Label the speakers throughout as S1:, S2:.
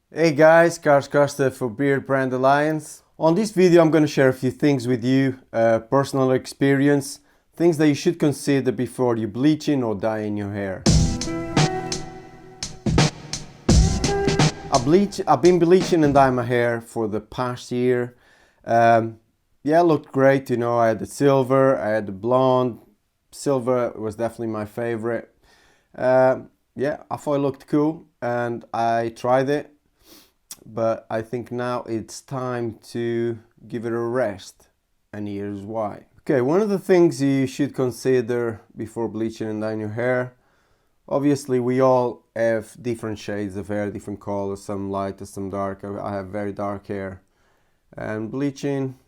S1: Hey guys, Costa for Beardbrand Alliance. On this video I'm going to share a few things with you, personal experience, things that you should consider before you bleaching or dyeing your hair. I've been bleaching and dyeing my hair for the past year. Yeah, it looked great, I had the silver, I had the blonde. Silver was definitely my favorite. Yeah, I thought it looked cool and I tried it. But I think now it's time to give it a rest, and here's why. Okay, one of the things you should consider before bleaching and dyeing your hair, obviously we all have different shades of hair, different colors, some lighter, some darker. I have very dark hair, and bleaching,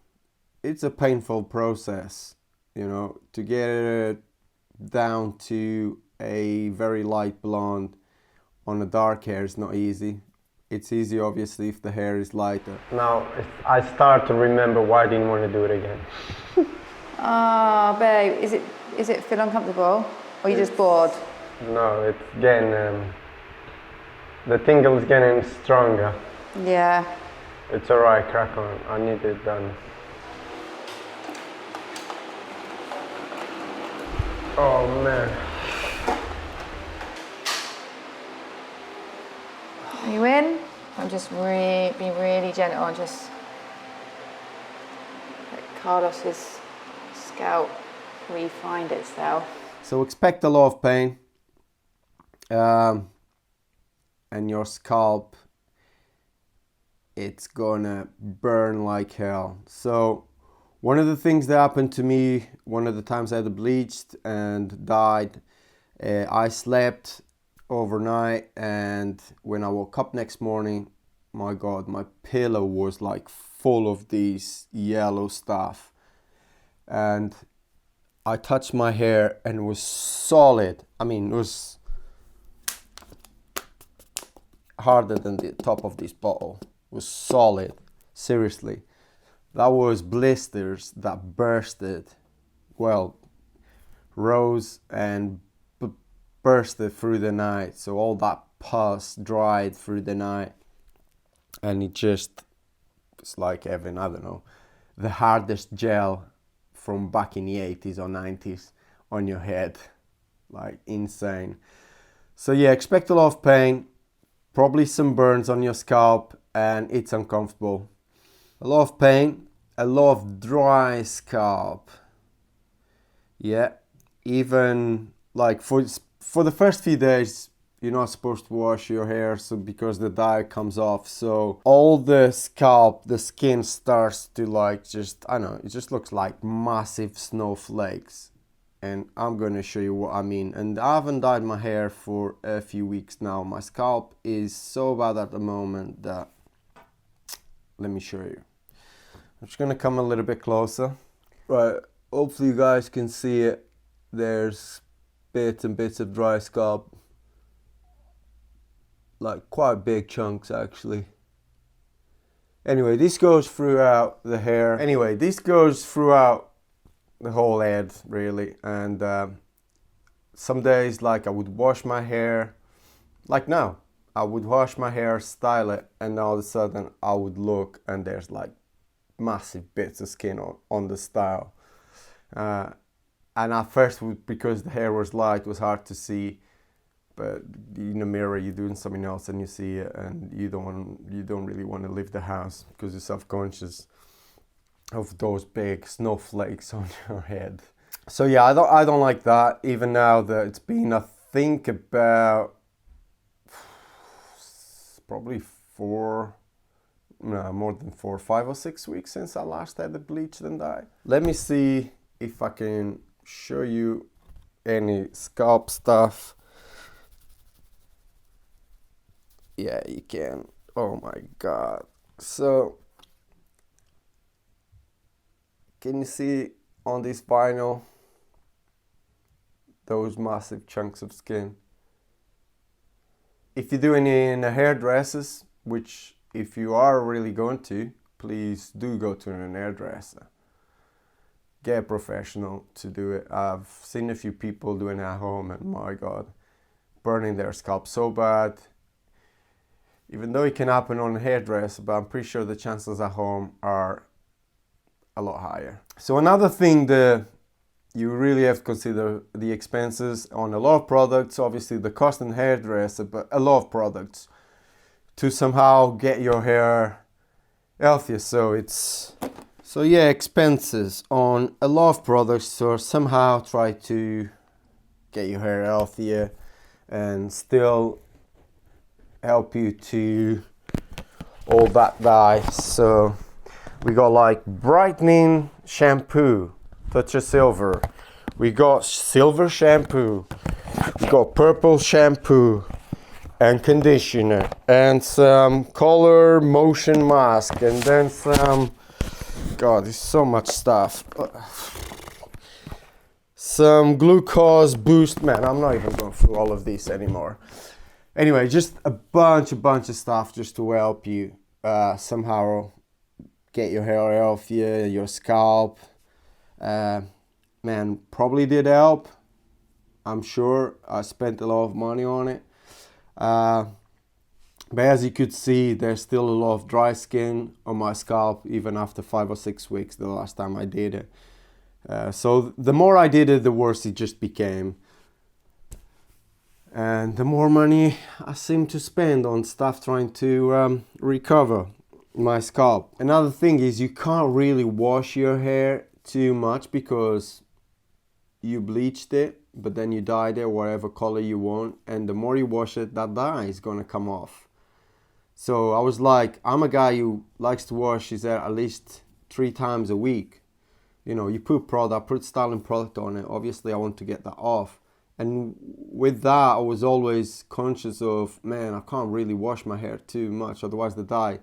S1: it's a painful process, to get it down to a very light blonde on a dark hair is not easy. It's easy, obviously, if the hair is lighter.
S2: Now, I start to remember why I didn't want to do it again.
S3: Ah, babe, is it feel uncomfortable? Or are you just bored?
S2: No, it's getting, the tingle's getting stronger.
S3: Yeah.
S2: It's alright, crack on. I need it done. Oh man.
S3: Are you in? I'm just being really gentle and just let Carlos's scalp refind itself.
S1: So expect a lot of pain, and your scalp, it's gonna burn like hell. So one of the things that happened to me, one of the times I had bleached and dyed, I slept overnight, and when I woke up next morning, my god, my pillow was like full of these yellow stuff, and I touched my hair and it was solid. I mean, it was harder than the top of this bottle. It was solid, seriously. That was blisters that bursted, well, rose and bursted through the night. So all that pus dried through the night, and it's like having, I don't know, the hardest gel from back in the 80s or 90s on your head. Like insane. So yeah, expect a lot of pain, probably some burns on your scalp, and it's uncomfortable. A lot of pain, a lot of dry scalp. Yeah, even like for the first few days, you're not supposed to wash your hair, so because the dye comes off, so all the scalp, the skin starts to like just, I don't know, it just looks like massive snowflakes. And I'm gonna show you what I mean. And I haven't dyed my hair for a few weeks now. My scalp is so bad at the moment that, let me show you. I'm just gonna come a little bit closer. Right, hopefully you guys can see it. There's bits and bits of dry scalp, like quite big chunks actually. Anyway, this goes throughout the hair. Anyway, this goes throughout the whole head really. And some days, like, I would wash my hair, like now I would wash my hair, style it, and all of a sudden I would look and there's like massive bits of skin on the style. And at first, because the hair was light, it was hard to see. But in the mirror, you're doing something else and you see it, and you don't really want to leave the house because you're self-conscious of those big snowflakes on your head. So yeah, I don't like that. Even now that it's been, I think, about probably more than 4, 5 or 6 weeks since I last had the bleached and dyed. Let me see if I can show you any scalp stuff. Yeah, you can. Oh my god. So can you see on this vinyl those massive chunks of skin? If you're doing it in a hairdressers, which if you are really going to, please do go to an hairdresser. Get a professional to do it. I've seen a few people doing it at home, and my god, burning their scalp so bad. even though it can happen on a hairdresser, but I'm pretty sure the chances at home are a lot higher. So another thing that you really have to consider the expenses on a lot of products, obviously the cost in hairdresser, but a lot of products to somehow get your hair healthier. So yeah, expenses on a lot of products to somehow try to get your hair healthier and still help you to all that dye. So we got like brightening shampoo, touch of silver. We got silver shampoo. We got purple shampoo and conditioner and some color motion mask and then some, God, there's so much stuff. Some glucose boost. Man, I'm not even going through all of this anymore. Anyway, just a bunch of stuff just to help you somehow get your hair healthier, your scalp. Man, probably did help. I'm sure I spent a lot of money on it. But as you could see, there's still a lot of dry skin on my scalp even after 5 or 6 weeks the last time I did it. So the more I did it, the worse it just became. And the more money I seem to spend on stuff trying to recover my scalp. Another thing is you can't really wash your hair too much because you bleached it, but then you dyed it whatever color you want, and the more you wash it, that dye is gonna come off. So I was like, I'm a guy who likes to wash his hair at least 3 times a week. You know, you put product, put styling product on it, obviously I want to get that off. And with that, I was always conscious of, man, I can't really wash my hair too much, otherwise the dye.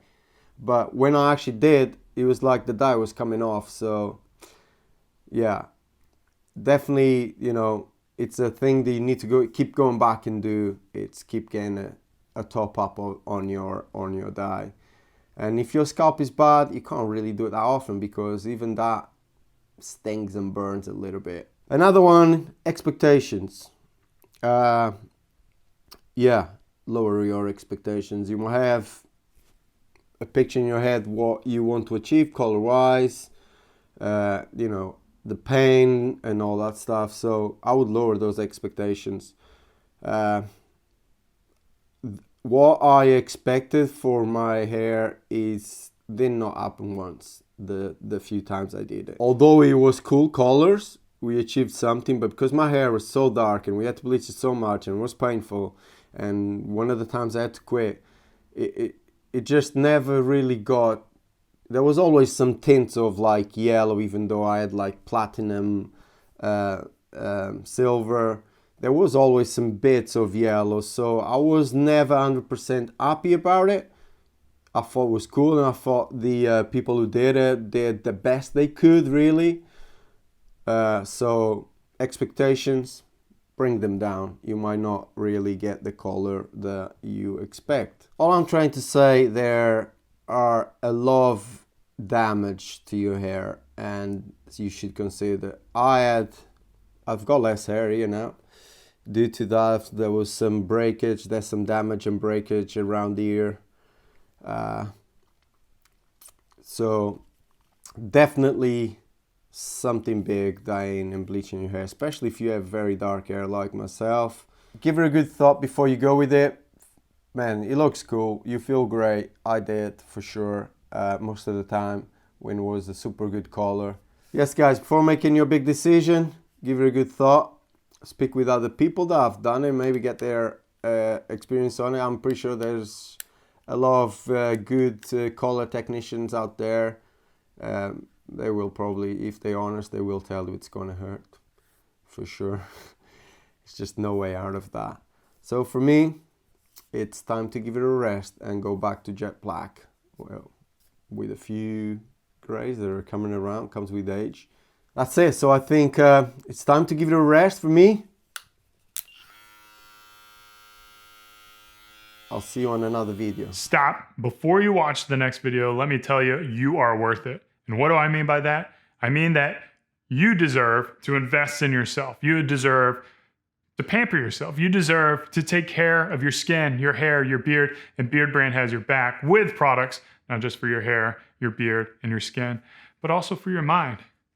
S1: But when I actually did, it was like the dye was coming off. So yeah, definitely, you know, it's a thing that you need to keep going back and do. It's keep getting a top up on your dye. And if your scalp is bad, you can't really do it that often because even that stings and burns a little bit. Another one, expectations. Yeah, lower your expectations. You might have a picture in your head what you want to achieve color-wise, you know, the pain and all that stuff. So I would lower those expectations. What I expected for my hair did not happen once. The few times I did it. Although it was cool colors, we achieved something, but because my hair was so dark and we had to bleach it so much and it was painful, and one of the times I had to quit, it just never really got. There was always some tints of like yellow, even though I had like platinum, silver. There was always some bits of yellow, so I was never 100% happy about it. I thought it was cool, and I thought the people who did it did the best they could, really. So expectations, bring them down. You might not really get the color that you expect. All I'm trying to say, there are a lot of damage to your hair, and you should consider. I've got less hair here now. Due to that, there was some breakage. There's some damage and breakage around the ear. So definitely something big dyeing and bleaching your hair, especially if you have very dark hair like myself. Give it a good thought before you go with it. Man, it looks cool. You feel great. I did for sure most of the time when it was a super good color. Yes guys, before making your big decision, give it a good thought. Speak with other people that have done it, maybe get their experience on it. I'm pretty sure there's a lot of good color technicians out there. They will probably, if they're honest, they will tell you it's gonna hurt, for sure. It's just no way out of that. So for me, it's time to give it a rest and go back to jet black. Well, with a few grays that are coming around, comes with age. That's it. So I think it's time to give it a rest for me. I'll see you on another video.
S4: Stop. Before you watch the next video, let me tell you, you are worth it. And what do I mean by that? I mean that you deserve to invest in yourself. You deserve to pamper yourself. You deserve to take care of your skin, your hair, your beard, and Beardbrand has your back with products, not just for your hair, your beard, and your skin, but also for your mind.